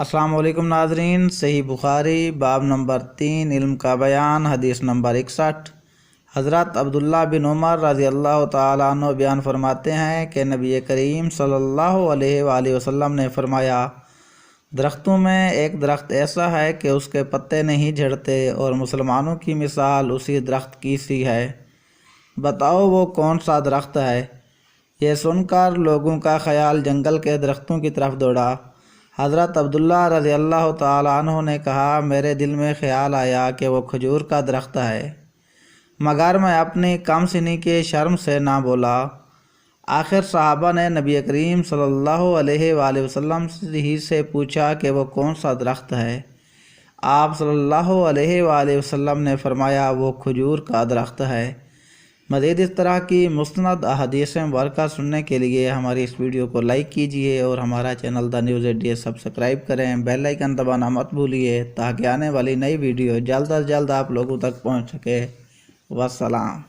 السلام علیکم ناظرین، صحیح بخاری باب نمبر 3 علم کا بیان، حدیث نمبر 61۔ حضرت عبداللہ بن عمر رضی اللہ تعالیٰ عنہ بیان فرماتے ہیں کہ نبی کریم صلی اللہ علیہ وآلہ وسلم نے فرمایا، درختوں میں ایک درخت ایسا ہے کہ اس کے پتے نہیں جھڑتے اور مسلمانوں کی مثال اسی درخت کی سی ہے، بتاؤ وہ کون سا درخت ہے؟ یہ سن کر لوگوں کا خیال جنگل کے درختوں کی طرف دوڑا۔ حضرت عبداللہ رضی اللہ تعالیٰ عنہ نے کہا، میرے دل میں خیال آیا کہ وہ کھجور کا درخت ہے، مگر میں اپنی کم سنی کے شرم سے نہ بولا۔ آخر صحابہ نے نبی کریم صلی اللہ علیہ وآلہ وسلم ہی سے پوچھا کہ وہ کون سا درخت ہے؟ آپ صلی اللہ علیہ وآلہ وسلم نے فرمایا، وہ کھجور کا درخت ہے۔ مزید اس طرح کی مستند احادیث مبارکہ سننے کے لیے ہماری اس ویڈیو کو لائک کیجئے اور ہمارا channel the news edit subscribe کریں، بیل آئیکن دبانا مت بھولیے تاکہ آنے والی نئی ویڈیو جلد از جلد آپ لوگوں تک پہنچ سکے۔ والسلام۔